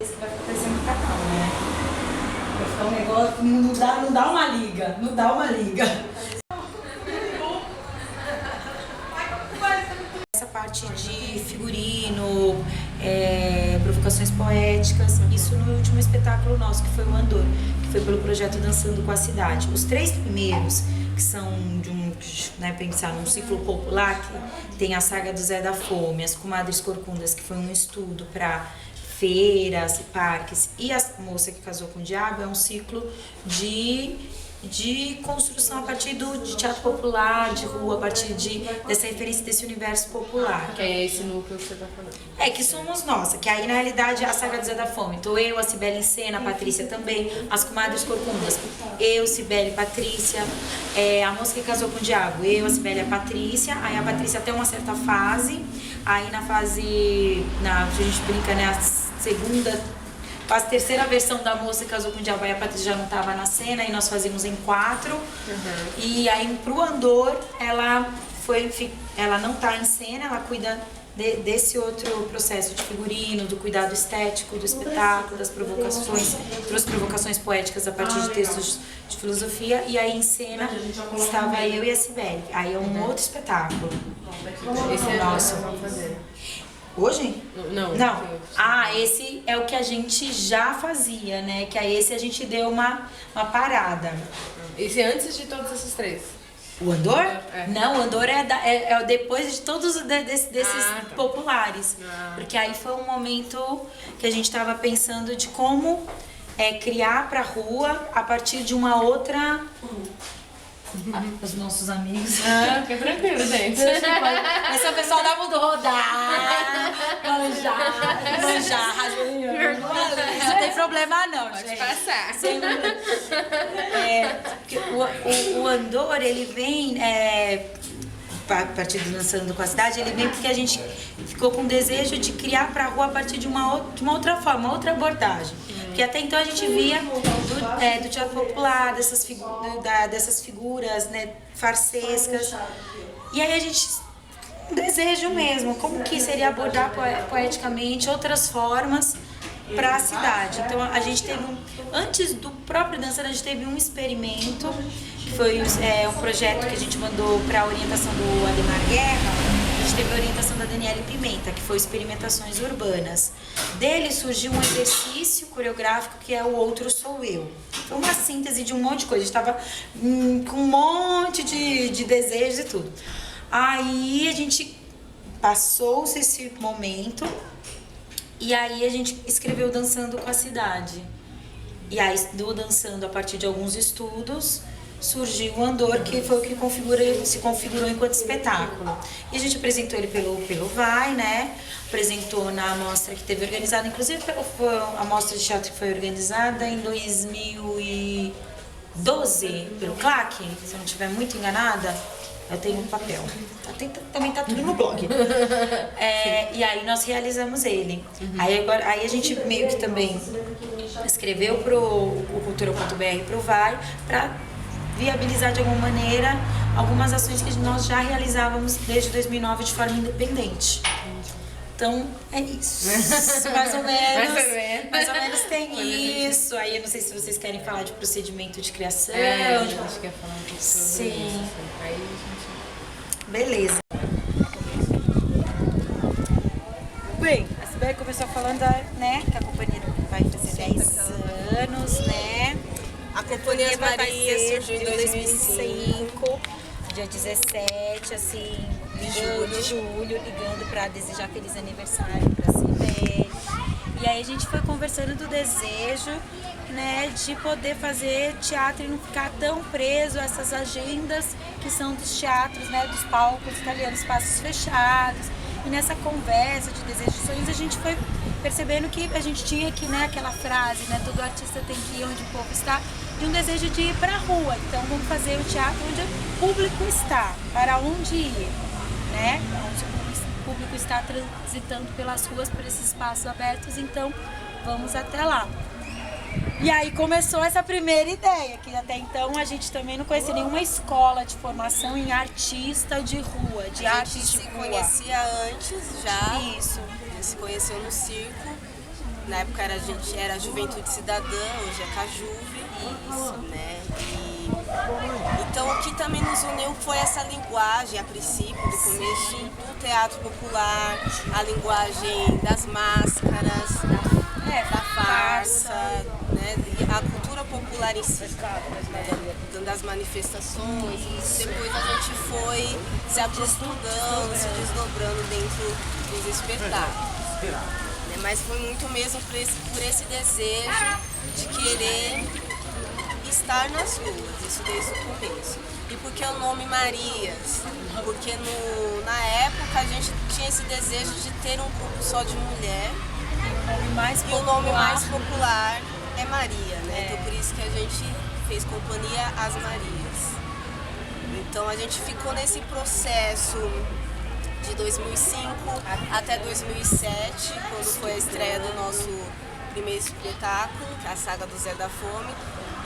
Isso vai acontecer no canal, né? Vai ficar um negócio, não dá uma liga, não dá uma liga. Essa parte de figurino, provocações poéticas, isso no último espetáculo nosso, que foi o Andor, que foi pelo projeto Dançando com a Cidade. Os 3 primeiros, que são de um, né, pensar num ciclo popular, que tem a saga do Zé da Fome, as Comadres Corcundas, que foi um estudo para feiras, parques, e a Moça que Casou com o Diabo é um ciclo de construção a partir de teatro popular, de rua, a partir dessa referência desse universo popular. Que é esse núcleo que você tá falando. É, que somos nós, que aí na realidade é a saga do Zé da Fome. Então eu, a Cibele em cena, a Patrícia também, as Comadres Corcundas, eu, Cibele, Patrícia, a Moça que Casou com o Diabo, eu, a Cibele e a Patrícia, aí a Patrícia até uma certa fase, aí na fase, a gente brinca, né, a segunda, a terceira versão da Moça que Casou com o Diabo, aí a Patrícia já não estava na cena e nós fazíamos em 4. E aí pro Andor, ela não está em cena, ela cuida desse outro processo de figurino, do cuidado estético, do espetáculo, das provocações, trouxe provocações poéticas a partir de textos de filosofia, e aí em cena estava eu e a Cibele. Aí é um outro espetáculo. Esse é nosso. Hoje? Não. Esse é o que a gente já fazia, né? Que aí esse a gente deu uma parada. Esse é antes de todos esses 3? O Andor? É. Não, o Andor é depois de todos desses populares. Porque aí foi um momento que a gente estava pensando de como criar pra rua a partir de uma outra... Os nossos amigos. Fica tranquilo, gente. Esse é o pessoal da Mundo Rodar. Manjar, Juliana. Não tem problema não, Pode gente. passar. O Andor, ele vem, a partir do Dançando com a Cidade, ele vem porque a gente ficou com o desejo de criar pra rua a partir de uma outra forma, uma outra abordagem. Porque até então a gente via do teatro popular, dessas figuras, né, farsescas. E aí a gente, um desejo mesmo, como que seria abordar poeticamente outras formas para a cidade. Então a gente teve antes do próprio Dançando, a gente teve um experimento, que foi um projeto que a gente mandou para a orientação do Ademar Guerra. A gente teve a orientação da Daniele Pimenta, que foi Experimentações Urbanas. Dele surgiu um exercício coreográfico que é O Outro Sou Eu. Foi uma síntese de um monte de coisa. A gente estava com um monte de desejos e tudo. Aí a gente passou-se esse momento e aí a gente escreveu Dançando com a Cidade. E aí do Dançando, a partir de alguns estudos, surgiu o Andor, que foi o que se configurou enquanto espetáculo. E a gente apresentou ele pelo Vai, né? Apresentou na amostra que teve organizada, inclusive a amostra de teatro que foi organizada em 2012 pelo CLAC, se eu não estiver muito enganada. Eu tenho um papel. Também tá tudo no blog. E aí nós realizamos ele. Aí a gente meio que também escreveu pro Cultura.br, pro Vai, para viabilizar de alguma maneira algumas ações que nós já realizávamos desde 2009 de forma independente. Então, é isso. Mais ou menos tem isso. Aí eu não sei se vocês querem falar de procedimento de criação. A gente quer falar um pouco sobre isso. Aí a gente... Beleza. Bem, a Cibele começou falando, né, que a companhia vai fazer 10 anos, né? A Companhia Maria surgiu em 2005, dia 17, assim, de julho, ligando para desejar feliz aniversário para Cibele. E aí a gente foi conversando do desejo, né, de poder fazer teatro e não ficar tão preso a essas agendas que são dos teatros, né, dos palcos italianos, espaços fechados. E nessa conversa de desejos e sonhos a gente foi percebendo que a gente tinha que, né, aquela frase, né, todo artista tem que ir onde o povo está, de um desejo de ir para a rua. Então vamos fazer o teatro onde o público está, para onde ir, né? Onde o público está transitando pelas ruas, por esses espaços abertos, então vamos até lá. E aí começou essa primeira ideia, que até então a gente também não conhecia nenhuma escola de formação em artista de rua, de A artes gente de se rua. conhecia antes já. Isso. A gente se conheceu no circo. Na época a gente era Juventude Cidadã, hoje é Cajuve. Isso, né? Então o que também nos uniu foi essa linguagem, a princípio, do começo, do teatro popular, a linguagem das máscaras, da farsa, né? E a cultura popular em si, né? Das manifestações. Depois a gente foi se aprofundando, se desdobrando dentro dos espetáculos. Né? Mas foi muito mesmo por esse desejo de querer estar nas ruas, isso desde o começo. E por que o nome Marias? Porque na época a gente tinha esse desejo de ter um grupo só de mulher. E o nome mais popular é Maria, né? Então por isso que a gente fez companhia às Marias. Então a gente ficou nesse processo de 2005 até 2007, quando foi a estreia do nosso primeiro espetáculo, que é a Saga do Zé da Fome,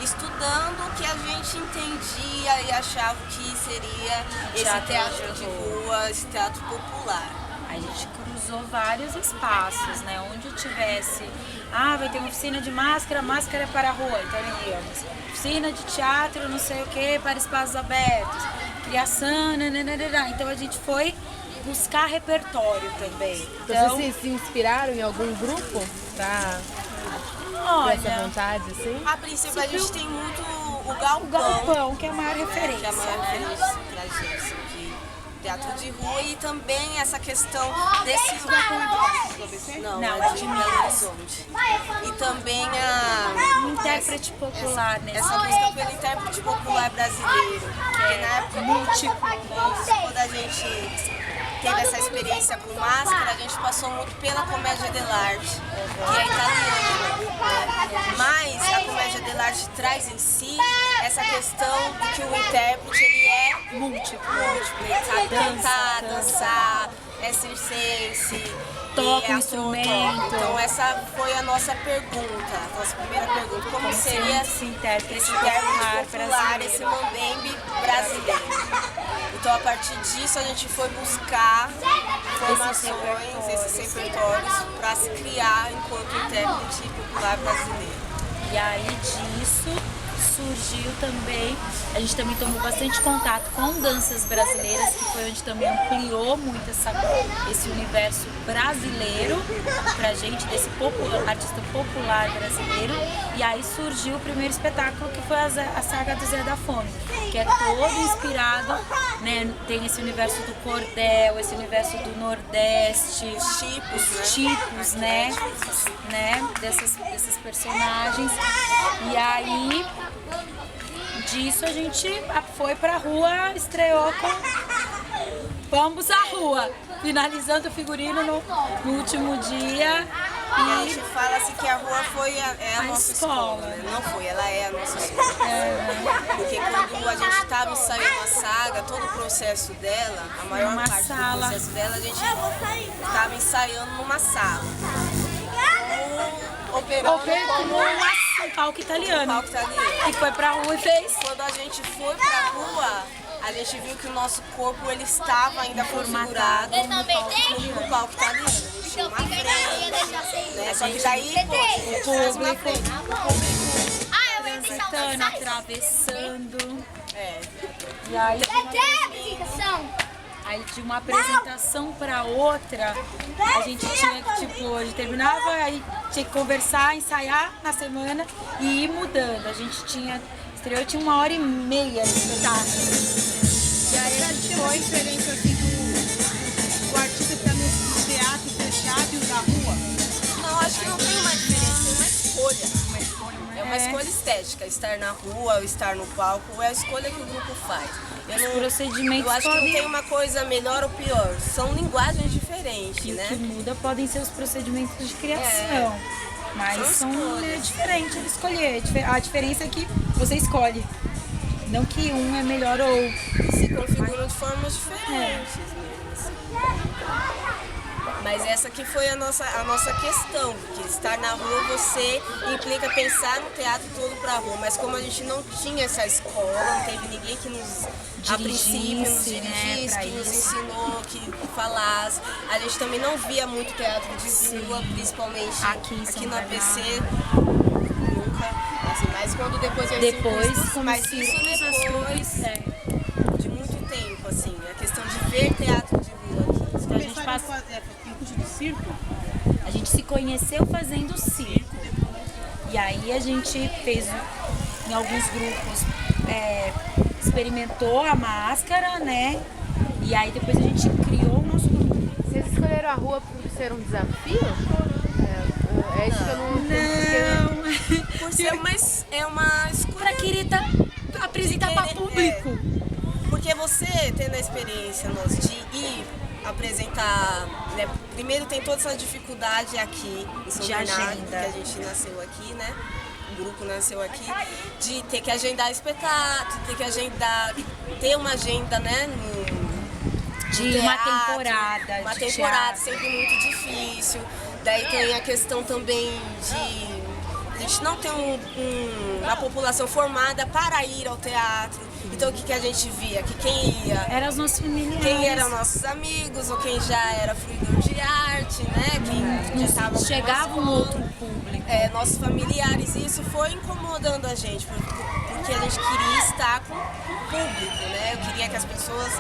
estudando o que a gente entendia e achava que seria esse teatro de rua, esse teatro popular. A gente cruzou vários espaços, né? Onde tivesse, vai ter uma oficina de máscara, máscara para a rua, então íamos. Oficina de teatro, não sei o que, para espaços abertos, criação, nananana. Então a gente foi buscar repertório também. Então, vocês se inspiraram em algum grupo pra ter essa vontade, assim? A princípio a gente tem muito o Galpão. O Galpão, que é a maior referência. Que é a maior referência pra gente, de teatro de rua, e também essa questão desse... Não, é de Belo Horizonte. E também o intérprete popular, né? Essa música pelo intérprete popular brasileiro. Porque na época, quando a gente teve essa experiência com máscara, a gente passou muito pela comédia dell'arte, que é italiana. Mas a comédia dell'arte traz em si essa questão de que o intérprete ele é múltiplo. Ele sabe cantar, dançar, é circense, toca o instrumento. Então essa foi a nossa pergunta, a nossa primeira pergunta. Como seria esse intérprete popular, esse mambembe brasileiro? Então a partir disso a gente foi buscar informações, esses repertórios, para se criar enquanto intérprete popular brasileiro. E aí disso surgiu também, a gente também tomou bastante contato com danças brasileiras, que foi onde também ampliou muito esse universo brasileiro pra gente, desse artista popular brasileiro. E aí surgiu o primeiro espetáculo, que foi a Saga do Zé da Fome, que é todo inspirado, né? Tem esse universo do cordel, esse universo do Nordeste, os tipos, né? Desses personagens. E aí disso a gente foi pra rua, estreou com Vamos à Rua, finalizando o figurino no último dia. A gente fala assim que a rua foi a nossa escola. Não foi, ela é a nossa escola. Porque quando a gente estava ensaiando a saga, todo o processo dela, a maior parte do processo dela, a gente estava ensaiando numa sala. Operando como um palco italiano. E foi pra rua e fez. Quando a gente foi pra rua, a gente viu que o nosso corpo ele estava ainda configurado no palco italiano. A gente tinha uma frente, né? Só que daí, o público transitando, atravessando. E aí de uma apresentação para outra, a gente tinha que, tipo, a gente terminava, aí tinha que conversar, ensaiar na semana e ir mudando. A gente tinha 1h30 de espetáculo. E aí a gente foi diferença assim do artista que tá no teatro fechado e o da rua? Não, acho que não tem uma diferença, tem uma escolha. É uma escolha estética, estar na rua ou estar no palco, é a escolha que o grupo faz. Eu acho que não tem uma coisa melhor ou pior, são linguagens diferentes, né? O que muda podem ser os procedimentos de criação, mas são diferentes de escolher. A diferença é que você escolhe, não que um é melhor ou se configuram de formas diferentes. Mas essa que foi a nossa questão, porque estar na rua você implica pensar no teatro todo pra rua, mas como a gente não tinha essa escola, não teve ninguém que nos a princípio nos dirigisse, que nos ensinou, que falasse. A gente também não via muito teatro de rua, principalmente aqui no ABC. Nunca, assim, mas quando depois eu mas isso depois de muito tempo, assim, a questão de ver teatro de rua aqui. A gente passa em curso de circo? A gente se conheceu fazendo circo. E aí a gente fez em alguns grupos, experimentou a máscara, né? E aí depois a gente criou o nosso grupo. Vocês escolheram a rua por ser um desafio? É isso que eu não entendo. Não, por ser uma escolha. Pra querer apresentar para público. Porque você tendo a experiência de ir apresentar, né? Primeiro tem toda essa dificuldade aqui em São Bernardo, que a gente nasceu aqui, né? O grupo nasceu aqui, de ter que agendar espetáculo, ter uma agenda, né? De uma temporada. Uma temporada sempre muito difícil. Daí tem a questão também de a gente não ter uma população formada para ir ao teatro. Então o que a gente via? Que quem ia eram os nossos familiares. Quem eram nossos amigos, ou quem já era fruidor de arte, né? Quem já estava chegava um outro público. Nossos familiares. E isso foi incomodando a gente, porque a gente queria estar com o público, né? Eu queria que as pessoas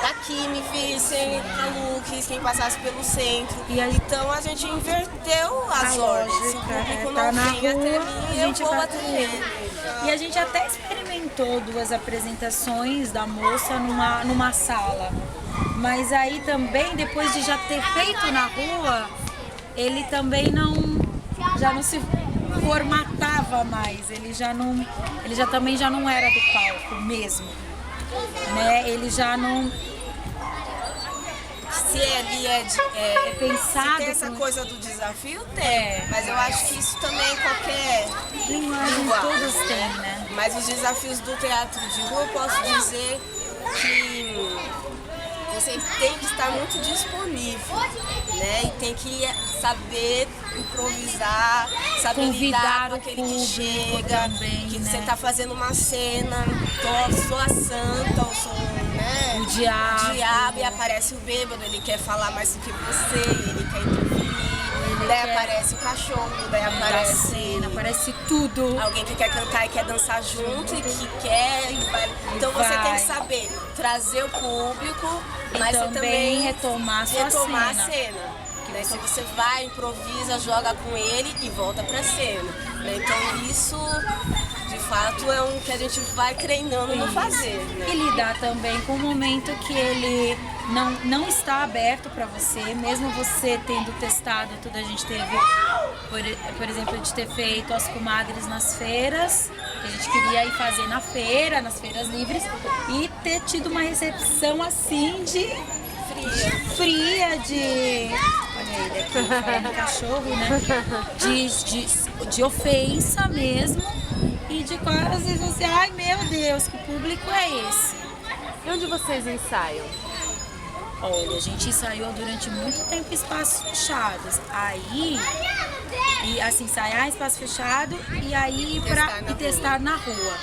daqui me vissem, a Lux, quem passasse pelo centro. Então a gente inverteu as ordens. Se o público não vem até mim, eu vou até ele. E a gente até experimentou 2 apresentações da moça numa sala. Mas aí também, depois de já ter feito na rua, ele também já não se formatava mais. Ele também já não era do palco mesmo. Né? Ele já não... Se ele pensado, se tem essa coisa do desafio, tem. Mas eu acho que isso também qualquer linguagem todos têm, né? Mas os desafios do teatro de rua, eu posso dizer que você tem que estar muito disponível, né? E tem que saber improvisar, saber lidar com aquele que chega, também, que né? você está fazendo uma cena, sou a santa, ou sou, né? O diabo. E aparece o bêbado, ele quer falar mais do que você, ele quer interferir. Daí aparece o cachorro, daí aparece tudo. Alguém que quer cantar e quer dançar junto e que quer. Então você tem que saber trazer o público, mas você também retomar a cena. Daí se você vai, improvisa, joga com ele e volta pra cena. Então isso, de fato, é um que a gente vai treinando no fazer. Né? E lidar também com o momento que ele não está aberto para você, mesmo você tendo testado tudo. A gente teve, por exemplo, de ter feito as comadres nas feiras, que a gente queria ir fazer nas feiras livres, e ter tido uma recepção assim fria de... Olha ele aqui, falando cachorro, né? De ofensa mesmo, e de quase você, ai meu Deus, que público é esse? E onde vocês ensaiam? Olha, a gente ensaiou durante muito tempo em espaços fechados. Aí, ensaiar em espaço fechado e aí testar na rua.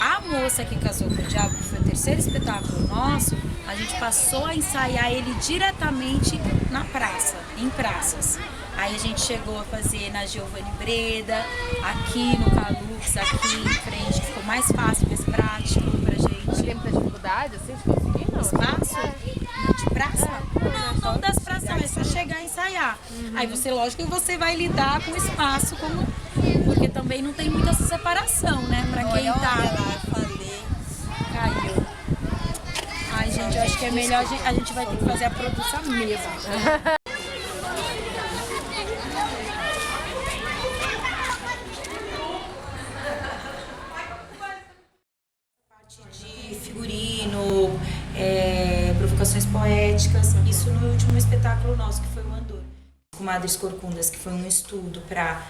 A moça que casou com o diabo, que foi o 3º espetáculo nosso, a gente passou a ensaiar ele diretamente na praça, em praças. Aí a gente chegou a fazer na Giovanni Breda, aqui no Calux, aqui em frente, que ficou mais fácil, mais prático pra gente. Tem muita dificuldade, assim, de conseguir, não? Espaço? De praça? Não das praças, não, é só chegar e ensaiar. Aí você, lógico que você vai lidar com o espaço, porque também não tem muita separação, né? Pra quem Caiu. Ai, gente, eu acho que é melhor a gente vai ter que fazer a produção mesmo. De figurino, provocações poéticas, isso no último espetáculo nosso, que foi o Andor. Comadres Corcundas, que foi um estudo para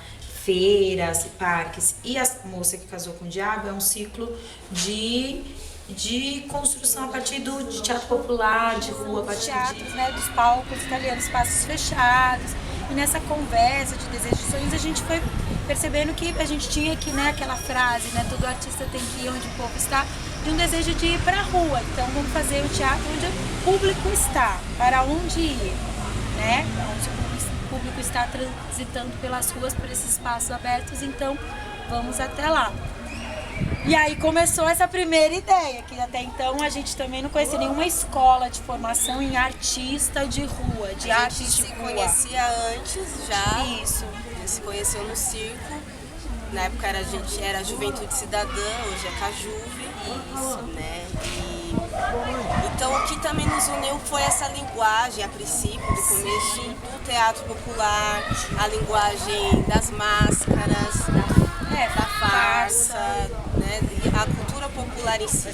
feiras, parques, e a moça que casou com o diabo é um ciclo de de construção a partir de teatro popular, de rua, a partir teatros, né, dos palcos italianos, espaços fechados. E nessa conversa de desejos e sonhos a gente foi percebendo que a gente tinha que, né, aquela frase, né, todo artista tem que ir onde o povo está, de um desejo de ir para a rua. Então vamos fazer o teatro onde o público está, para onde ir, né? Onde o público está transitando pelas ruas, por esses espaços abertos, então vamos até lá. E aí começou essa primeira ideia, que até então a gente também não conhecia nenhuma escola de formação em artista de rua, de artes de rua. A gente se conhecia antes já. Isso. A gente se conheceu no circo. Na época a gente era Juventude Cidadã, hoje é Cajuve. Isso, né? Então o que também nos uniu foi essa linguagem, a princípio, do começo, do teatro popular, a linguagem das máscaras, da farsa, né? A cultura popular em si,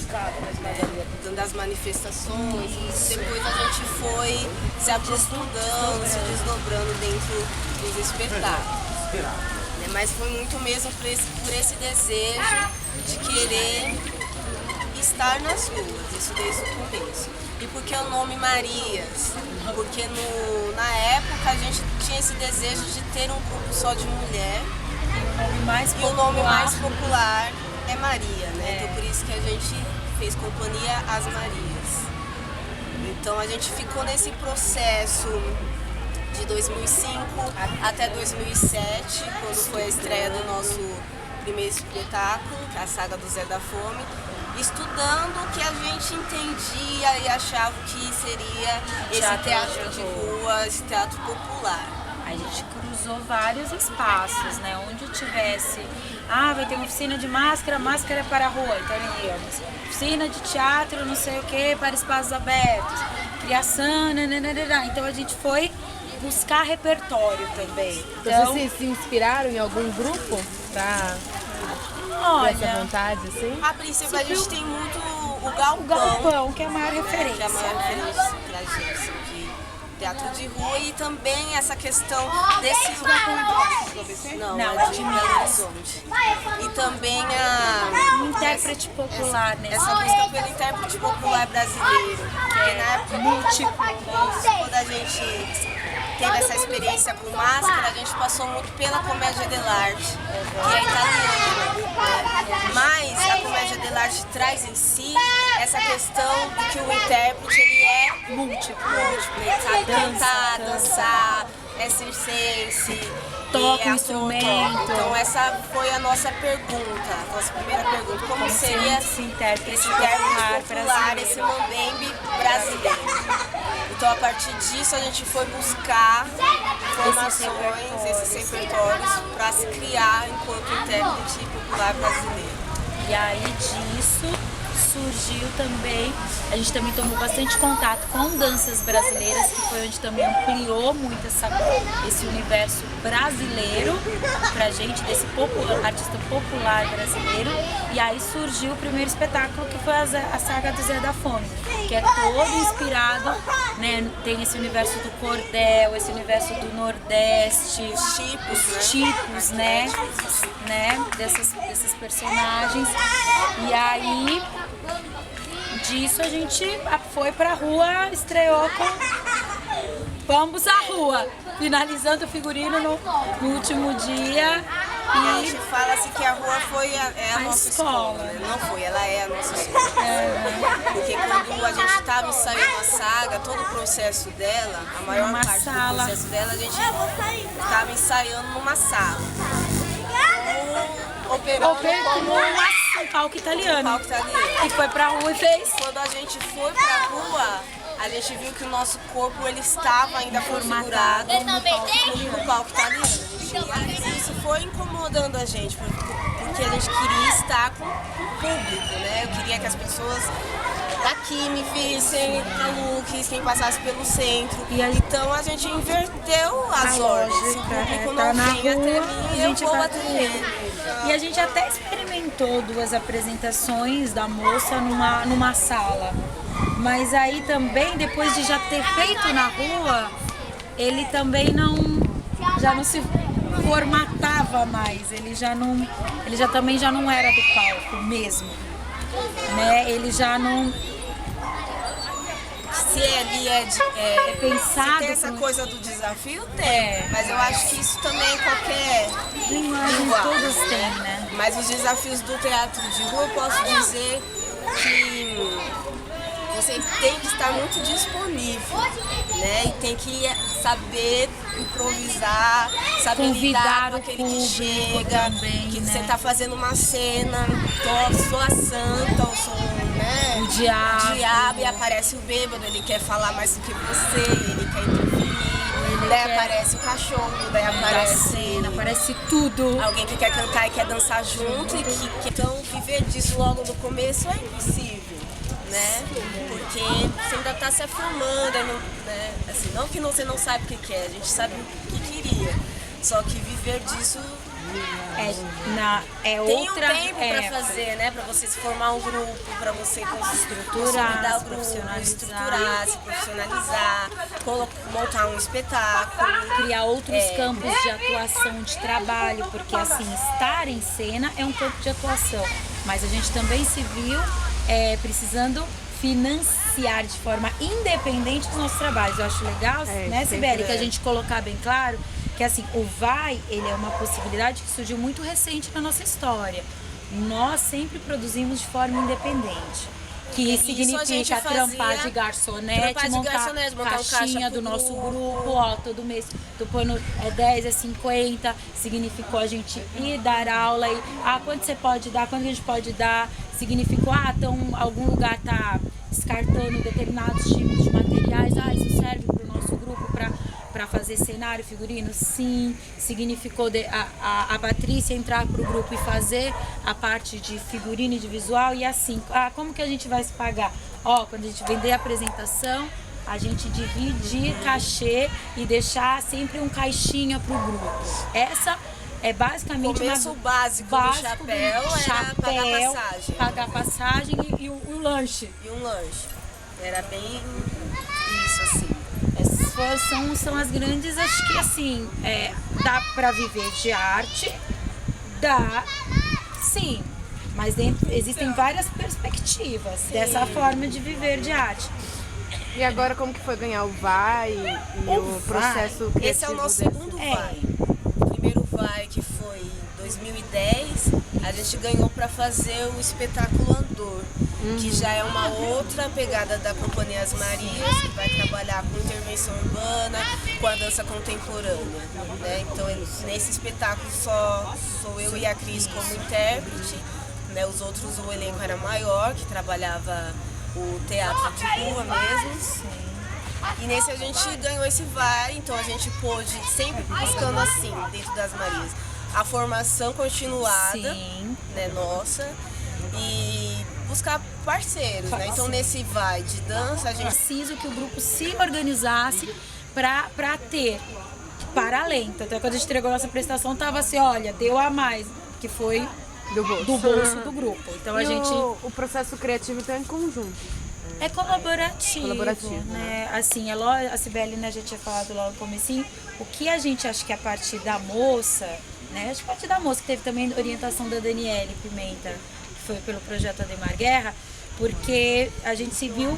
das manifestações. Depois a gente foi se acostumando, se desdobrando dentro dos espetáculos. Mas foi muito mesmo por esse desejo de querer estar nas ruas, isso desde o começo. E por que o nome Marias? Porque na época a gente tinha esse desejo de ter um grupo só de mulher. E o nome mais popular é Maria, né? Então por isso que a gente fez companhia às Marias. Então a gente ficou nesse processo de 2005 até 2007, quando foi a estreia do nosso primeiro espetáculo, que é a Saga do Zé da Fome, estudando o que a gente entendia e achava que seria esse teatro de rua, esse teatro popular. A gente cruzou vários espaços, né? Onde tivesse, vai ter uma oficina de máscara, máscara é para a rua, então íamos. Oficina de teatro, não sei o que, para espaços abertos, criação, nananana. Então a gente foi buscar repertório também. Então, vocês se inspiraram em algum grupo para essa vontade, assim? A princípio a gente tem muito o Galpão. O Galpão, que é a maior referência. Que é a maior referência pra gente, de teatro de rua, e também essa questão desse... Não, é de Belo Horizonte. E também o intérprete popular, né? Essa busca pelo intérprete popular brasileiro. Porque na época, quando a gente teve essa experiência com máscara, a gente passou muito pela comédia dell'arte, que é italiana. Mas a comédia dell'arte traz em si essa questão de que o intérprete ele é múltiplo. Ele sabe cantar, dançar, é circense, toca o instrumento. Então essa foi a nossa pergunta, a nossa primeira pergunta. Como seria esse intérprete popular, esse mambembe brasileiro? Então a partir disso a gente foi buscar informações, esses repertórios para se criar enquanto intérprete popular brasileiro. E aí disso surgiu também, a gente também tomou bastante contato com danças brasileiras, que foi onde também ampliou muito esse universo brasileiro pra gente, desse artista popular brasileiro. E aí surgiu o primeiro espetáculo, que foi a Saga do Zé da Fome, que é todo inspirado, né? Tem esse universo do cordel, esse universo do Nordeste, os tipos, né? Desses personagens. E aí disso a gente foi pra rua, estreou com Vamos à Rua, finalizando o figurino no último dia. E a gente fala assim que a rua foi a nossa escola. Não foi, ela é a nossa escola. Porque quando a gente estava ensaiando a saga, todo o processo dela, a maior parte do processo dela, a gente estava ensaiando numa sala. Operando como um palco italiano. E foi pra rua e fez. Quando a gente foi pra rua, a gente viu que o nosso corpo ele estava ainda configurado no palco italiano. E isso foi incomodando a gente, porque a gente queria estar com o público, né? Eu queria que as pessoas daqui me vissem, a Lux, quem passasse pelo centro. Então a gente inverteu as ordens. O público não vem até mim, eu vou até ele. E a gente até experimentou 2 apresentações da moça numa sala. Mas aí também, depois de já ter feito na rua, ele também já não se formatava mais. Ele já também já não era do palco mesmo. né? Ele já não Se ele é pensado. se tem essa com- coisa do desafio, tem. Mas eu acho que isso também em qualquer Linguagem linguagem, todas têm, né? Mas os desafios do teatro de rua, eu posso dizer que você tem que estar muito disponível, né? E tem que saber improvisar, saber lidar Convidar com o aquele que público chega, também, que né? você tá fazendo uma cena, sou a santa, eu sou, né? O diabo. E aparece o bêbado, ele quer falar mais do que você, ele quer interferir, daí quer- aparece o cachorro, daí Da aparece cena, parece tudo. alguém que quer cantar e quer dançar junto então viver disso logo no começo é impossível, né? Porque você ainda está se afirmando, né? Assim, não que você não sabe o que quer, a gente sabe o que queria, só que viver disso É tem outra. um tempo para fazer, né? Para você se formar um grupo, para você consolidar o se grupo, profissionalizar. estruturar, se profissionalizar, montar um espetáculo. Criar outros campos de atuação, de trabalho, porque assim, estar em cena é um campo de atuação, mas a gente também se viu precisando financiar de forma independente os nossos trabalhos. Eu acho legal, né, Sibeli, que a gente colocar bem claro que assim, o VAI, ele é uma possibilidade que surgiu muito recente na nossa história. Nós sempre produzimos de forma independente. Que Isso a gente significa fazia, trampar de garçonete, montar um caixinha caixa do pro nosso grupo. grupo, ó, todo mês tô pondo 10, 50, significou a gente ir dar aula e quanto você pode dar, quanto a gente pode dar, significou, então algum lugar tá descartando determinados tipos de materiais, isso serve pro nosso grupo para fazer cenário, figurino? Sim. Significou a Patrícia entrar pro grupo e fazer a parte de figurino e de visual e assim, como que a gente vai se pagar? Quando a gente vender a apresentação, a gente dividir cachê e deixar sempre um caixinha pro grupo. Essa é basicamente O começo básico do chapéu era pagar passagem e um lanche. E um lanche. Era bem isso, assim. Essas são as grandes, acho que assim, dá pra viver de arte, dá, sim, mas existem várias perspectivas dessa forma de viver de arte. E agora como que foi ganhar o VAI e o processo criativo? Esse é o nosso segundo VAI. O primeiro VAI, que foi em 2010, a gente ganhou para fazer o espetáculo Andor, que já é uma outra pegada da Companhia As Marias, que vai trabalhar com intervenção urbana, com a dança contemporânea, né? Então, nesse espetáculo só sou eu e a Cris como intérprete, né? Os outros, o elenco era maior, que trabalhava o teatro de rua mesmo. E nesse a gente ganhou esse VAI, então a gente pôde, sempre buscando assim, dentro das Marias, a formação continuada, né, nossa, e buscar parceiros, né? Então nesse VAI de dança a gente... Preciso que o grupo se organizasse para ter para além. Então quando a gente entregou a nossa prestação, tava assim, olha, deu a mais, que foi do bolso do grupo. Então a gente... O processo criativo então é em conjunto. É colaborativo, Colaborativo, né? Assim, a Cibeli, né, já tinha falado lá no comecinho, o que a gente acha que a partir da moça, né? Acho que a partir da moça, que teve também orientação da Daniele Pimenta, que foi pelo projeto Ademar Guerra, porque a gente se viu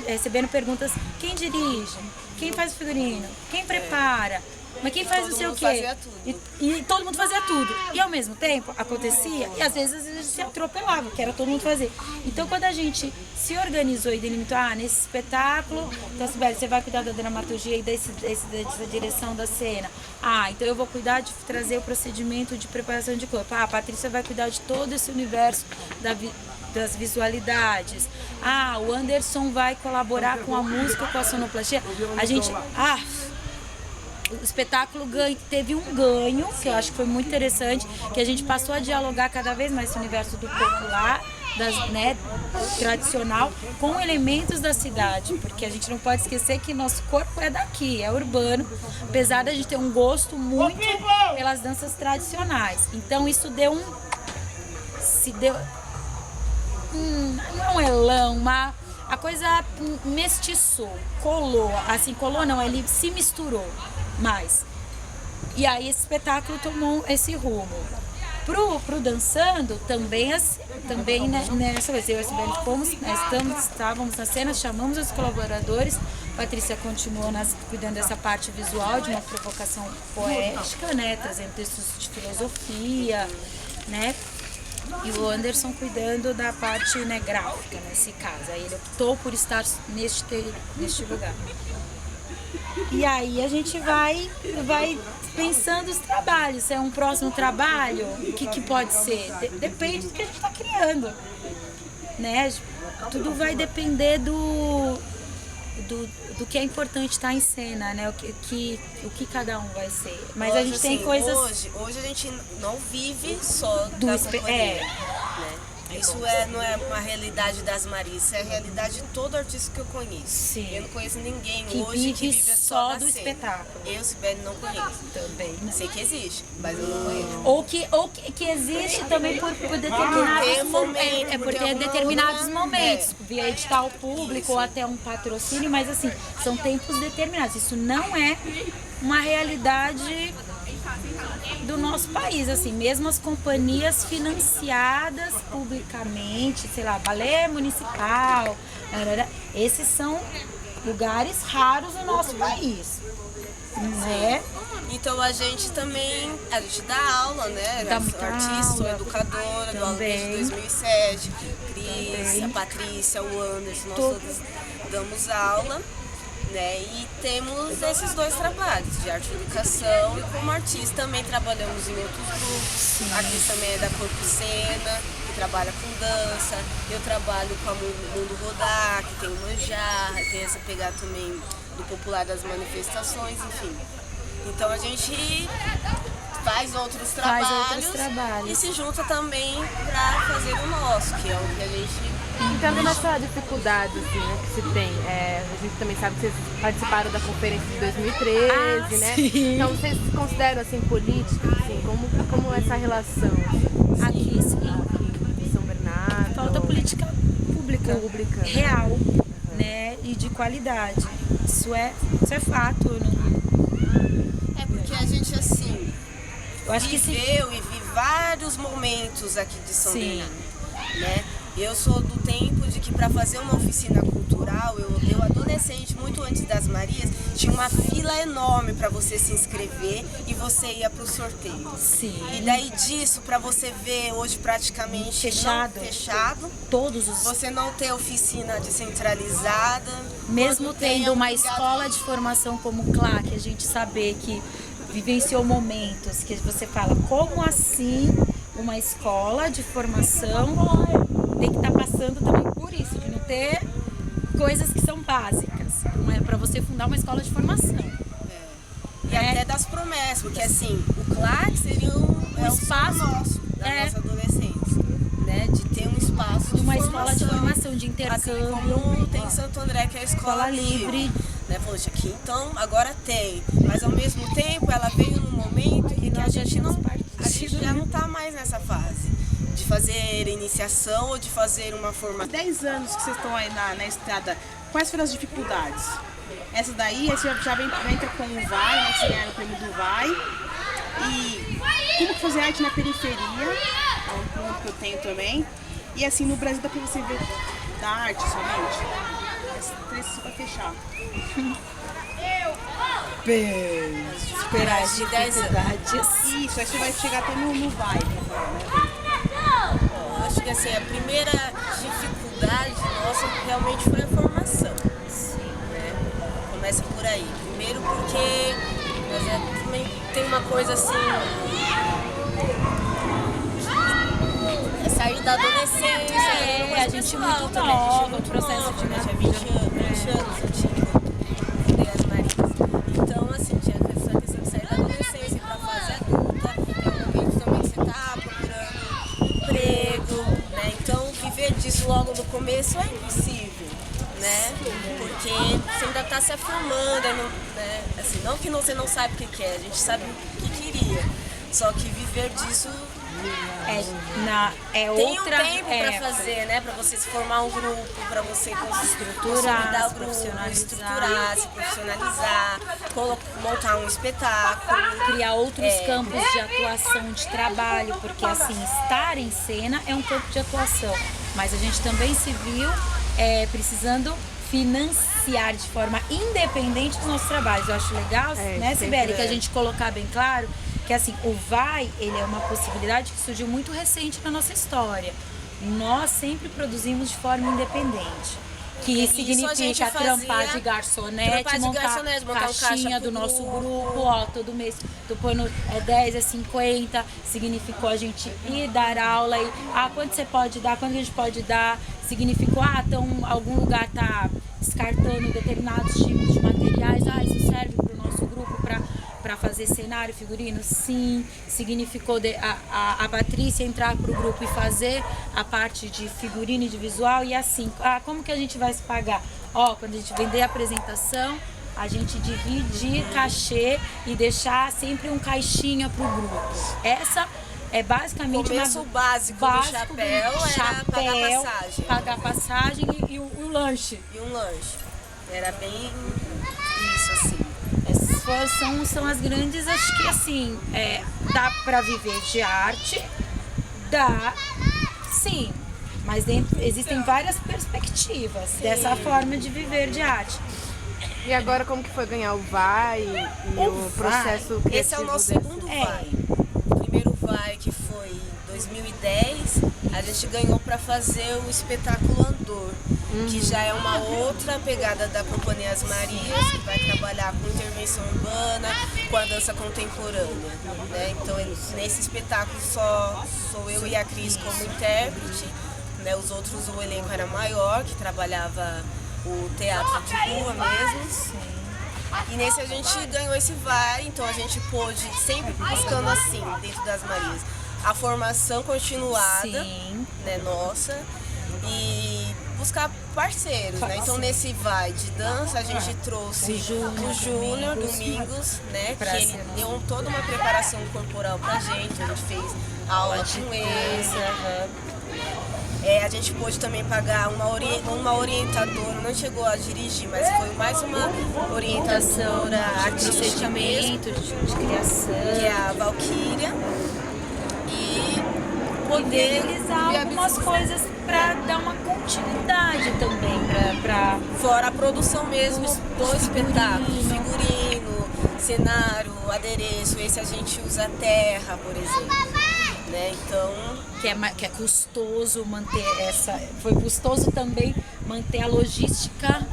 recebendo perguntas, quem dirige? Quem faz o figurino? Quem prepara? Mas quem faz não sei o quê? Fazia tudo. E todo mundo fazia tudo. E ao mesmo tempo acontecia, e às vezes se atropelava, que era todo mundo fazer. Então quando a gente se organizou e delimitou, nesse espetáculo, então Sibeli, você vai cuidar da dramaturgia e dessa direção da cena. Então eu vou cuidar de trazer o procedimento de preparação de corpo. A Patrícia vai cuidar de todo esse universo das visualidades. O Anderson vai colaborar com a música, com a sonoplastia. A gente... O espetáculo teve um ganho, que eu acho que foi muito interessante, que a gente passou a dialogar cada vez mais esse universo do popular, tradicional, com elementos da cidade, porque a gente não pode esquecer que nosso corpo é daqui, é urbano, apesar de a gente ter um gosto muito pelas danças tradicionais. Então isso deu um elão, a coisa mestiçou, colou, assim, colou não, ele se misturou mais. E aí esse espetáculo tomou esse rumo. Pro dançando, também nessa vez, eu e a Sibeli estávamos na cena, chamamos os colaboradores, Patrícia continuou cuidando dessa parte visual, de uma provocação poética, né, trazendo textos de filosofia, né, e o Anderson cuidando da parte, né, gráfica, nesse caso. Aí ele optou por estar neste lugar. E aí a gente vai pensando os trabalhos. Se é um próximo trabalho, o que pode ser? Depende do que a gente está criando, né? Tudo vai depender do que é importante estar em cena, né? O que cada um vai ser. Mas a gente tem coisas... Hoje a gente não vive só da companhia, né? Isso não é uma realidade das Marias, isso é a realidade de todo artista que eu conheço. Sim. Eu não conheço ninguém que hoje que vive só do espetáculo. Eu, Sibeli, não conheço. Também, né? Sei que existe, mas eu não conheço. Ou que existe também por determinados momentos, via edital público ou até um patrocínio, mas assim, são tempos determinados. Isso não é uma realidade do nosso país, assim, mesmo as companhias financiadas publicamente, sei lá, balé municipal, esses são lugares raros no nosso país, né? Então a gente dá aula, né? Sou artista, sou educadora, dou aula desde 2007, Cris, a Patrícia, o Anderson, nós todos damos aula. Né? E temos esses dois trabalhos, de arte e educação, e como artista também trabalhamos em outros grupos. A artista também é da Corpo Cena, que trabalha com dança. Eu trabalho com a Mundo Rodar, que tem uma jarra, tem essa pegada também do popular das manifestações, enfim. Então a gente faz outros trabalhos e se junta também para fazer o nosso, que é o que a gente... Entrando nessa dificuldade assim, né, que se tem, a gente também sabe que vocês participaram da conferência de 2013, né? Sim. Então vocês se consideram assim políticos, assim, como essa relação? Aqui em São Bernardo. Falta política pública. Real, né? E de qualidade. Isso é fato. É porque a gente assim eu acho viveu e vi vários momentos aqui de São Bernardo, né? Eu sou do tempo de que para fazer uma oficina cultural, eu adolescente, muito antes das Marias, tinha uma fila enorme para você se inscrever e você ia para o sorteio. Sim. E daí disso, para você ver hoje praticamente fechado, todos os... você não ter oficina descentralizada. Mesmo tendo uma escola de formação como o CLA, que a gente saber que vivenciou momentos que você fala, como assim uma escola de formação tem que estar passando também por isso, de não ter coisas que são básicas, para você fundar uma escola de formação. E até das promessas, porque assim, o CLAC seria um espaço nosso, da nossa adolescência, né? De ter um espaço de uma formação, escola de formação, de intercâmbio. Assim como tem em Santo André, que é a escola livre. Né? Poxa, aqui então agora tem, mas ao mesmo tempo ela veio num momento em que a gente já não está mais nessa fase de fazer iniciação ou de fazer uma formação. 10 anos que vocês estão aí na estrada, quais foram as dificuldades? Essa daí, você já entra com o VAI, né, que você ganha o prêmio do VAI. E como fazer arte na periferia, é um ponto que eu tenho também. E assim, no Brasil dá pra você ver da arte somente. Esses três para fechar. Superar as dificuldades. Isso, aí você vai chegar até no VAI. Eu acho que assim, a primeira dificuldade nossa realmente foi a formação. Né? Começa por aí. Primeiro porque também tem uma coisa assim, sair da adolescência, a gente muito nova, o processo de tinha 20 anos, eu tinha as Marias. Então assim, tinha essa questão de sair da adolescência para fase adulta, é um momento também que você está procurando emprego, né? Então viver disso logo no começo é impossível, né? Porque você ainda está se afirmando, né? Assim, não que você não sabe o que quer, a gente sabe o que queria, só que viver disso Tem outra... um tempo pra fazer, né? Pra você se formar um grupo, pra você Estruturar, o grupo, estruturar, se profissionalizar, montar um espetáculo. Criar outros campos de atuação, de trabalho, porque assim, estar em cena é um campo de atuação, mas a gente também se viu precisando financiar de forma independente os nossos trabalhos. Eu acho legal, né, Sibeli, que a gente colocar bem claro que assim, o VAI, ele é uma possibilidade que surgiu muito recente na nossa história. Nós sempre produzimos de forma independente. Que significa trampar de garçonete, montar caixinha do nosso grupo, ó, todo mês tô pondo 10 a 50, significou a gente ir dar aula e quanto você pode dar, quanto a gente pode dar, significou, então algum lugar tá descartando determinados tipos de materiais, isso serve para o nosso grupo para fazer cenário, figurino? Sim. Significou a Patrícia entrar pro grupo e fazer a parte de figurino e de visual, e assim, como que a gente vai se pagar? Quando a gente vender a apresentação, a gente divide cachê e deixar sempre um caixinha pro grupo. Essa é basicamente o básico do chapéu, pagar passagem e o lanche. E um lanche. Era bem isso, assim. Essas são as grandes, acho que assim, dá pra viver de arte, dá, sim, mas existem várias perspectivas dessa forma de viver de arte. E agora como que foi ganhar o VAI e o processo criativo? Esse é o nosso segundo VAI. O primeiro VAI, que foi em 2010, a gente ganhou para fazer o espetáculo Andor, que já é uma outra pegada da Companhia As Marias, que vai trabalhar com intervenção urbana, com a dança contemporânea, né? Então, nesse espetáculo só sou eu e a Cris como intérprete, né? Os outros, o elenco era maior, que trabalhava o teatro de rua mesmo. E nesse a gente ganhou esse VAI, então a gente pôde, sempre buscando assim, dentro das Marias, a formação continuada, né, nossa, e buscar parceiros, né? Então nesse VAI de dança a gente trouxe o Júnior Domingos, né? Que ele deu toda uma preparação corporal pra gente, a gente fez aula com ele. A gente pôde também pagar uma orientadora, não chegou a dirigir, mas foi mais uma orientadora artística mesmo, de criação, que é a Valquíria. Poder realizar algumas coisas para dar uma continuidade também, fora a produção mesmo do espetáculo, figurino, cenário, adereço. Esse a gente usa terra, por exemplo, né? Então que é custoso manter foi custoso também manter a logística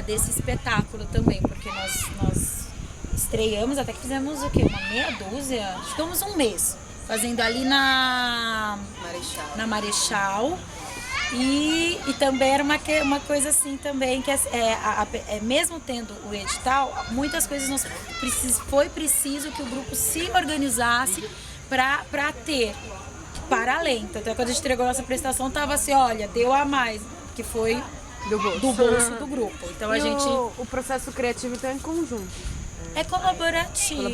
desse espetáculo também, porque nós estreamos, até que fizemos o quê? Uma meia dúzia, ficamos um mês fazendo ali na Marechal. E também era uma coisa assim também, que mesmo tendo o edital, muitas coisas foi preciso que o grupo se organizasse para ter para além. Então, quando a gente entregou a nossa prestação, tava assim, olha, deu a mais, que foi do bolso do grupo. Então o processo criativo então é em conjunto. É colaborativo,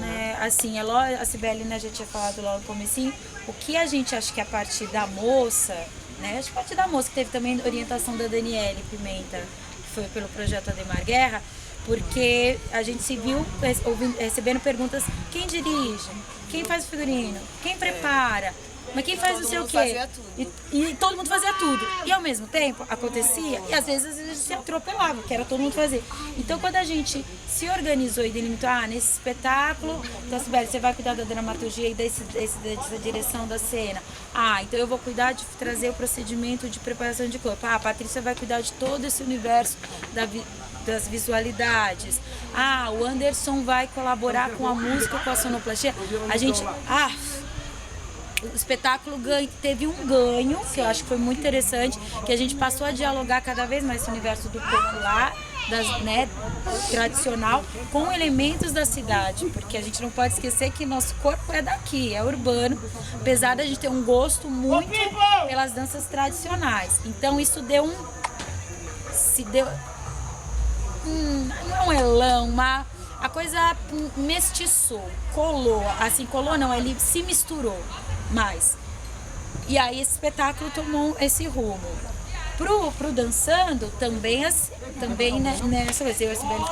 né? Assim, a Cibeli, né, já tinha falado logo no comecinho, o que a gente acha que a partir da moça, né? A partir da moça, que teve também orientação da Daniele Pimenta, que foi pelo projeto Ademar Guerra, porque a gente se viu recebendo perguntas: quem dirige? Quem faz o figurino? Quem prepara? Mas quem faz não sei o quê? E todo mundo fazia tudo. E ao mesmo tempo acontecia, e às vezes se atropelava, que era todo mundo fazer. Então quando a gente se organizou e delimitou, nesse espetáculo, então Sibeli, você vai cuidar da dramaturgia e dessa direção da cena. Então eu vou cuidar de trazer o procedimento de preparação de corpo. A Patrícia vai cuidar de todo esse universo das visualidades. O Anderson vai colaborar com a música, com a sonoplastia. A gente... O espetáculo teve um ganho, que eu acho que foi muito interessante, que a gente passou a dialogar cada vez mais esse universo do popular, tradicional, com elementos da cidade, porque a gente não pode esquecer que nosso corpo é daqui, é urbano, apesar de a gente ter um gosto muito pelas danças tradicionais. Então isso deu não é um elão, mas a coisa mestiçou, colou não, ele se misturou. mais. E aí esse espetáculo tomou esse rumo. Pro dançando, também nessa vez, eu e a Sibeli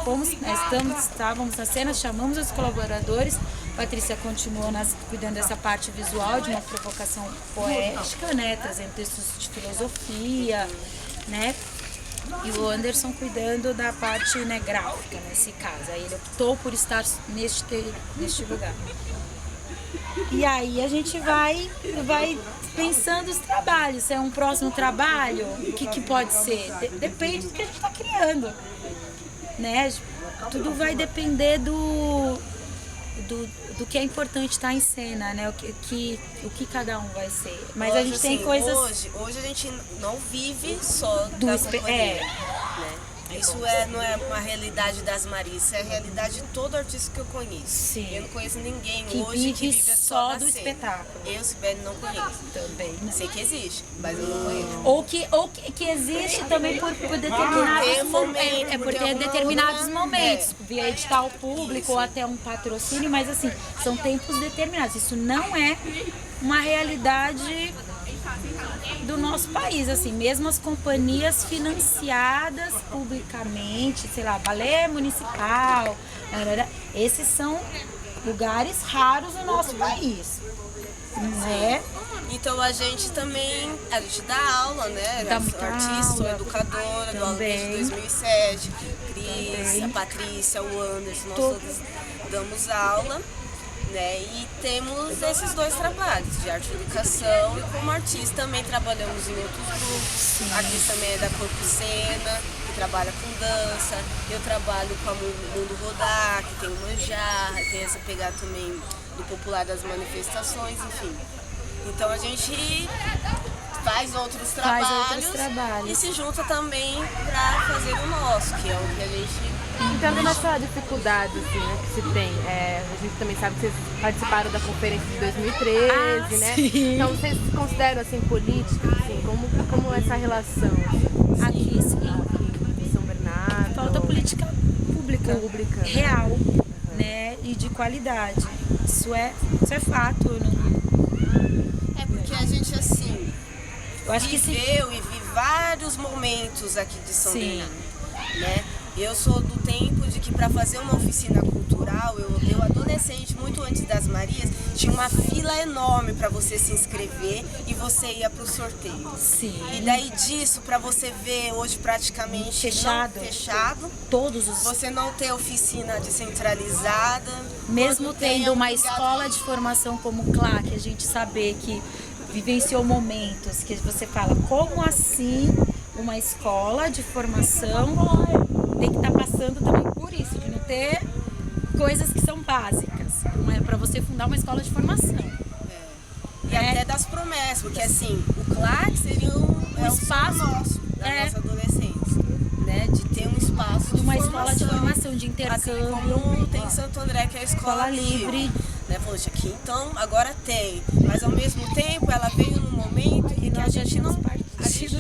estávamos na cena, chamamos os colaboradores, Patrícia continuou cuidando dessa parte visual, de uma provocação poética, né, trazendo textos de filosofia, né, e o Anderson cuidando da parte, né, gráfica, nesse caso. Aí ele optou por estar neste lugar. E aí a gente vai pensando os trabalhos. Se é um próximo trabalho, o que pode ser? Depende do que a gente está criando, né? Tudo vai depender do que é importante estar em cena, né? O que cada um vai ser. Mas a gente tem assim, coisas... Hoje a gente não vive só da companhia, né? Isso não é uma realidade das Marias, isso é a realidade de todo artista que eu conheço. Sim. Eu não conheço ninguém que hoje que vive só da do cena. espetáculo. Eu, Sibeli, não conheço. Também, né? Sei que existe, mas eu não conheço. Ou que existe também por determinados momentos. Por ter determinados momentos. Via edital público ou até um patrocínio, mas assim, são tempos determinados. Isso não é uma realidade do nosso país, assim, mesmo as companhias financiadas publicamente, sei lá, balé municipal, esses são lugares raros no nosso país, né? Então a gente dá aula, né? Dá Eu muita sou artista, sou aula. educadora, dou aula Também. desde 2007, Cris, Também. a Patrícia, o Anderson, nós todos damos aula. Né? E temos esses dois trabalhos, de arte e educação, e como artista também trabalhamos em outros grupos. A artista também é da Corpo Cena, que trabalha com dança. Eu trabalho com a Mundo Rodar, que tem o Manjar, tem essa pegada também do popular das manifestações, enfim. Então a gente faz outros trabalhos e se junta também para fazer o nosso, que é o que a gente... Então, nessa dificuldade assim, né, que se tem, a gente também sabe que vocês participaram da conferência de 2013, né? Sim. Então, vocês se consideram assim, políticos, assim, como essa relação? Assim, Aqui, sim. aqui em São Bernardo? Falta política pública, né? real, né? E de qualidade. Isso é fato. É porque a gente, assim, Eu acho que sim. viveu e vive vários momentos aqui de São Sim. Bernardo, né? Eu sou do tempo de que para fazer uma oficina cultural, eu adolescente, muito antes das Marias, tinha uma fila enorme para você se inscrever e você ia para o sorteio. Sim. E daí disso, para você ver hoje praticamente fechado, Todos os... você não ter oficina descentralizada. Mesmo quando tem, tendo uma obrigado. escola de formação como o CLAC, a gente saber que vivenciou momentos que você fala, como assim uma escola de formação tem que estar passando também por isso, de não ter coisas que são básicas para você fundar uma escola de formação. E até das promessas, porque assim, o CLAC seria um espaço nosso, da nossa adolescência, né? De ter um espaço de uma formação, escola de formação, de intercâmbio. Assim como tem em Santo André, que é a escola livre. Né? Poxa, aqui então agora tem, mas ao mesmo tempo ela veio num momento em que a gente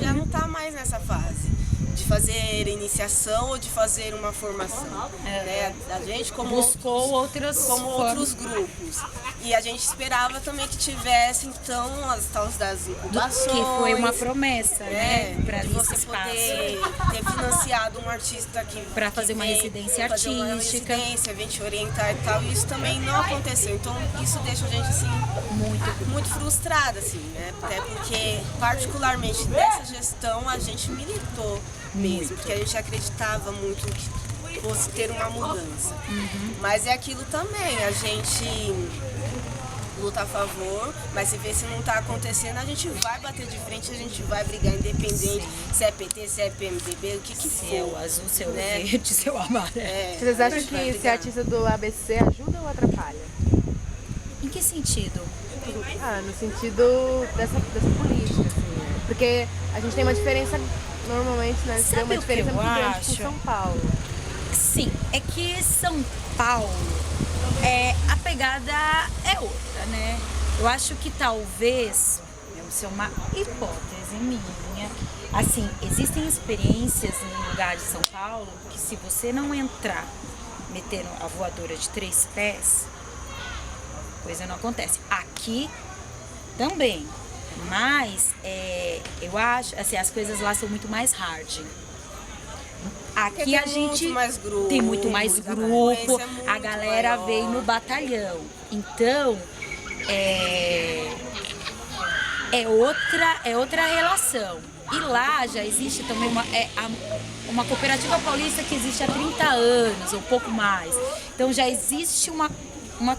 já não está mais nessa fase de fazer iniciação ou de fazer uma formação. Né? A gente buscou outros grupos. E a gente esperava também que tivesse então as tais das incubações. Que foi uma promessa, né? Para você poder ter financiado um artista para fazer uma residência artística, vir te orientar e tal. E isso também não aconteceu. Então isso deixa a gente assim muito frustrada, assim, né? Até porque particularmente nessa gestão a gente militou mesmo, porque a gente acreditava muito que fosse ter uma mudança. Mas é aquilo também, a gente luta a favor, mas se vê se não está acontecendo, a gente vai bater de frente, a gente vai brigar independente, se é PT, se é PMDB, o que for. Seu azul, seu verde, seu amarelo. Vocês acham que ser artista do ABC ajuda ou atrapalha? Em que sentido? No sentido dessa política, assim, né? Porque a gente tem uma diferença, normalmente, né? Tem uma diferença muito grande com São Paulo. Sim, é que São Paulo, a pegada é outra, né? Eu acho que talvez, isso é uma hipótese minha, assim, existem experiências em lugares de São Paulo que se você não entrar metendo a voadora de 3 pés, coisa não acontece. Aqui Também. Mas eu acho, assim, as coisas lá são muito mais hard. Aqui Tem a gente muito mais grupo, tem muito mais a grupo, concorrência é muito a galera maior. vem no batalhão. Então, é outra relação. E lá já existe também uma cooperativa paulista que existe há 30 anos, ou pouco mais. Então já existe uma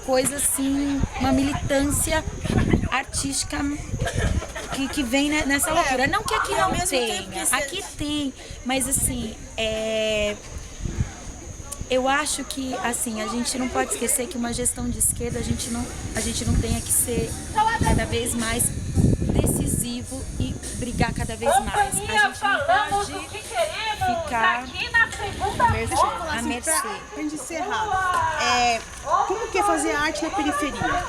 coisa assim, uma militância artística que vem nessa loucura. Não que aqui e ao não mesmo tempo tenha, que aqui tem, mas assim, eu acho que assim, a gente não pode esquecer que uma gestão de esquerda a gente não tenha que ser cada vez mais decisivo e brigar cada vez mais. A gente não pode ficar Deixa eu falar à assim, mercê. pra gente encerrar. Como que é fazer arte na periferia?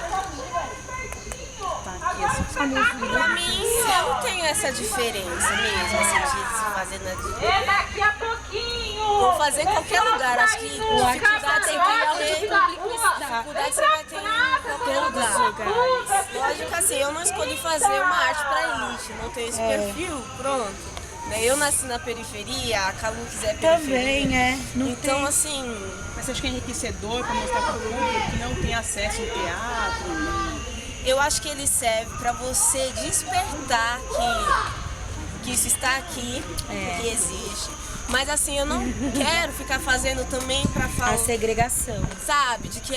Pra mim, eu tenho essa diferença mesmo, assim, de se fazer na Daqui a pouquinho! Vou fazer em qualquer lugar, acho que dificuldade tem que ter, dificuldade você vai ter em qualquer lugar. Lógico assim, eu não escolhi fazer uma arte pra elite, não tenho esse perfil, pronto. Eu nasci na periferia, a Calunques é periferia. Também não Então, tem. assim, Mas você acha que é enriquecedor para mostrar para o público que não tem acesso ao teatro? eu acho que ele serve pra você despertar que isso está aqui, que existe. Mas assim, eu não quero ficar fazendo também pra falar, A segregação. sabe, de que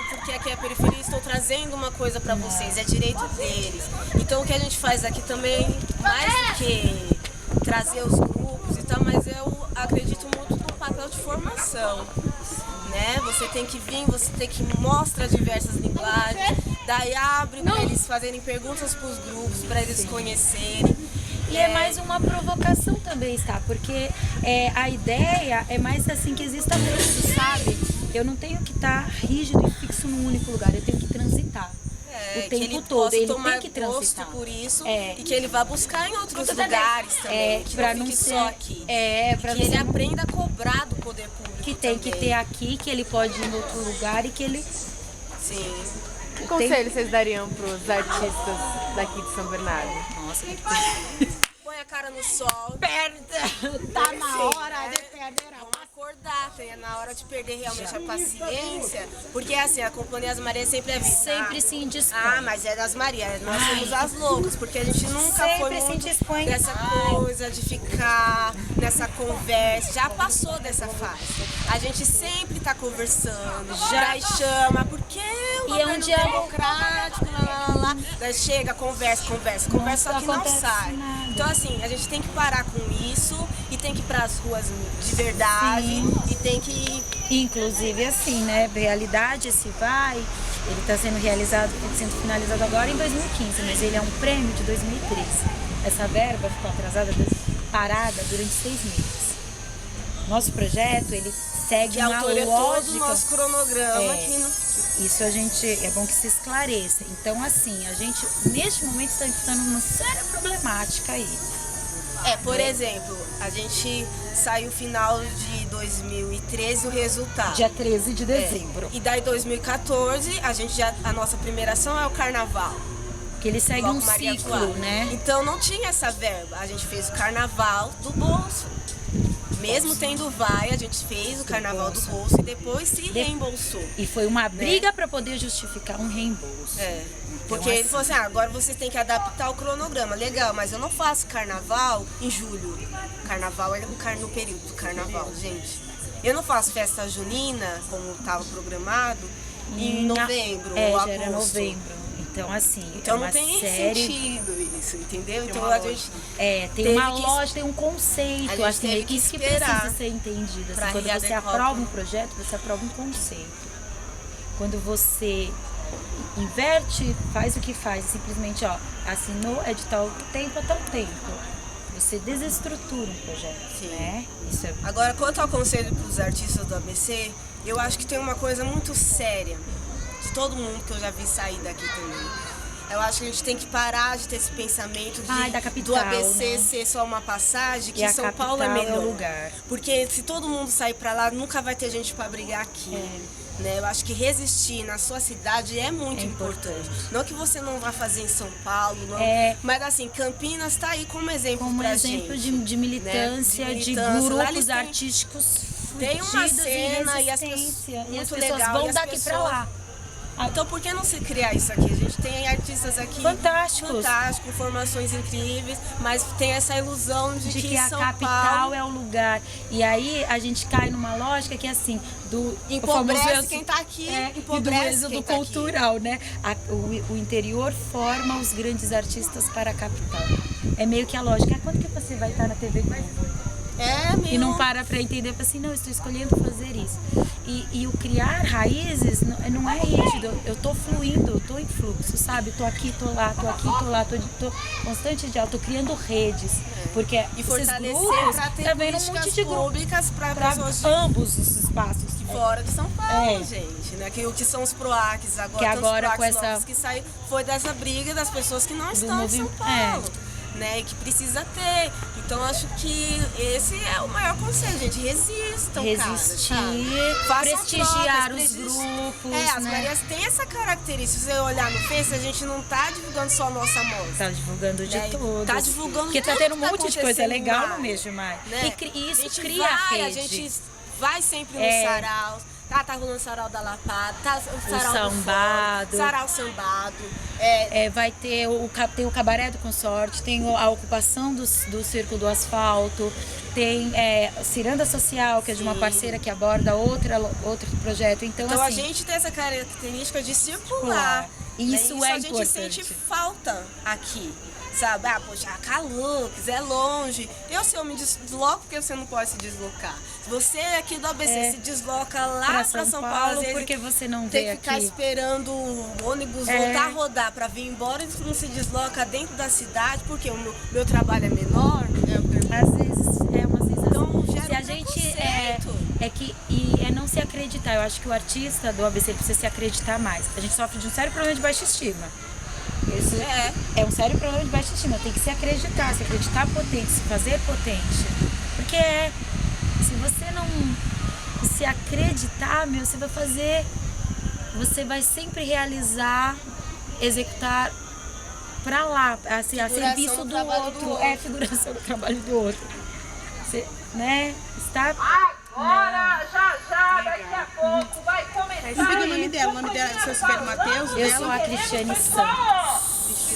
porque aqui é a periferia, estou trazendo uma coisa pra vocês, é direito deles. Então o que a gente faz aqui também, mais do que trazer os grupos e tal, mas eu acredito muito no papel de formação, né? Você tem que vir, você tem que mostrar diversas linguagens, daí abre para eles fazerem perguntas pros grupos, para eles conhecerem. E é mais uma provocação também, tá? Porque a ideia é mais assim que exista fluxo, sabe? Eu não tenho que estar rígido e fixo num único lugar, eu tenho que transitar. O Que tempo ele todo, possa ele tomar tem que gosto transitar. por isso É. e que ele vá buscar em outros lugares também, que pra não não fique ser, só aqui. pra Que ele você não- aprenda a cobrar do poder público que tem que também. ter aqui, que ele pode ir em outro lugar e que ele Sim. Que conselho vocês dariam para os artistas daqui de São Bernardo? Nossa, Põe a cara no sol. tá na hora de perder a Vamos acordar, é na hora de perder realmente a paciência. Porque assim, a Companhia das Marias sempre é vista. sempre se indispõe. Mas é das Marias, nós somos as loucas, porque a gente nunca Sempre foi se muito indispõe. dessa coisa de ficar nessa conversa, já passou dessa fase. A gente sempre tá conversando, já chama, porque o E é um governo diálogo democrático, lá. Daí chega, conversa, só que não acontece sai. nada. Então assim, a gente tem que parar com isso e tem que ir pras ruas de verdade e tem que Inclusive assim, né? Realidade, esse vai, ele está sendo finalizado agora em 2015, mas ele é um prêmio de 2013. Essa verba ficou parada durante 6 meses. Nosso projeto, ele segue que uma autoria todo lógica. o nosso cronograma aqui no... Isso é bom que se esclareça. Então, assim, a gente, neste momento, está enfrentando uma séria problemática aí. Por exemplo, a gente saiu final de 2013 o resultado. Dia 13 de dezembro. E daí 2014, a nossa primeira ação é o carnaval. Que ele segue Bloco um Maria ciclo, Clara. né? Então não tinha essa verba. A gente fez o carnaval do bolso. Mesmo tendo vai, a gente fez o carnaval do bolso e depois se reembolsou. E foi uma briga para poder justificar um reembolso. Porque ele falou assim, agora vocês têm que adaptar o cronograma. Legal, mas eu não faço carnaval em julho. Carnaval é no período do carnaval, gente. Eu não faço festa junina, como estava programado, em novembro ou já era agosto. novembro. Então, assim, Então é uma não tem série... sentido isso, entendeu? Então a gente tem teve uma que- lógica, tem um conceito. gente Acho que teve é que isso que esperar precisa ser entendido. Assim, pra quando você readequar o aprova um plano. projeto, você aprova um conceito. Quando você inverte, faz o que faz, simplesmente, assinou, é de tal tempo a tal tempo. Você desestrutura um projeto, né? Isso é... Agora, quanto ao conselho para os artistas do ABC, eu acho que tem uma coisa muito séria de todo mundo que eu já vi sair daqui também. Eu acho que a gente tem que parar de ter esse pensamento Da capital, do ABC né? ser só uma passagem, que E a São Paulo é capital melhor. é o lugar. Porque se todo mundo sair pra lá, nunca vai ter gente pra brigar aqui. Né? Eu acho que resistir na sua cidade é muito importante. Não que você não vá fazer em São Paulo, não, mas assim, Campinas tá aí como exemplo Como pra exemplo gente. de militância, Né? de Lá eles grupos têm- artísticos tem uma fudidos cena e e as resistência. pessoas, E as muito pessoas legal, vão e as daqui pra pessoas- lá. Então por que não se criar isso aqui? A gente tem artistas aqui Fantásticos, formações incríveis, mas tem essa ilusão de que a São capital Paulo é o lugar. E aí a gente cai numa lógica que é assim, do empobrece o famoso quem tá aqui, e do empobrece êxodo quem tá aqui. cultural, né? O interior forma os grandes artistas para a capital. É meio que a lógica. Quando que você vai estar na TV Globo? E não para entender, assim, não, eu estou escolhendo fazer isso. E o criar raízes não é rígido, eu tô fluindo, eu tô em fluxo, sabe? Tô aqui, tô lá, tô aqui, tô lá, tô constante de tô criando redes. Porque E esses fortalecer grupos para ter tá vendo um políticas monte de grupos públicas para para pessoas de ambos os espaços. fora de São Paulo, gente, né? Que o que são os PROACs agora, Que tantos agora PROACs com essa- novos que saíram, foi dessa briga das pessoas que não estão em São Paulo, né? E que precisa ter. Então acho que esse é o maior conselho, gente. Resistam, Resistir, cara, sabe? Façam prestigiar trocas, os grupos, as né? Marias têm essa característica. Se você olhar no Face, a gente não tá divulgando só a nossa amostra. Tá divulgando de Né? todos. Tá divulgando Porque tá tudo tendo um que tá monte de coisa acontecendo legal lá, no mês de maio. né? E isso A gente cria vai, rede. A gente vai sempre nos saraus. Tá rolando sarau da Lapada, tá o sarau do sambado. Fórum, sarau sambado. Vai ter tem o Cabaré do Consorte, tem a ocupação do Circo do Asfalto, tem Ciranda Social, que é de uma parceira que aborda outro projeto. Então a assim, gente tem essa característica de circular. Isso né? é a gente importante. sente falta aqui. Sabe? Poxa, Calanques, é longe. Se eu me desloco, porque você não pode se deslocar. Se você aqui do ABC se desloca lá pra São Paulo, às vezes porque você não tem vê que ficar aqui. esperando o ônibus voltar a rodar pra vir embora e não se desloca dentro da cidade, porque o meu trabalho é menor. Às vezes é uma sensação. Então, gera Se a um gente preconceito. é não se acreditar. Eu acho que o artista do ABC precisa se acreditar mais. A gente sofre de um sério problema de baixa estima. Esse é um sério problema de baixa estima. Tem que se acreditar potente, se fazer potente. Porque se você não se acreditar, você vai fazer, você vai sempre realizar, executar pra lá, assim, a serviço do outro. Figuração do trabalho do outro. Você, né? Está... Agora, já, daqui a pouco vai começar. Explica o nome dela. O nome dela é seu Sibeli Mateus. Eu sou a Cristiane Santos.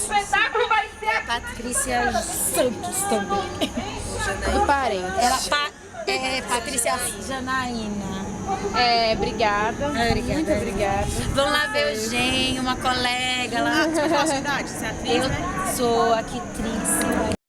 O espetáculo vai ser Patrícia Santos também. Do parente. Patrícia Janaína. Obrigada. Obrigada. Muito obrigada. Vamos lá ver o Gen, uma colega lá. Qual a sua idade? Você é atriz, né? Eu sou aqui, atriz.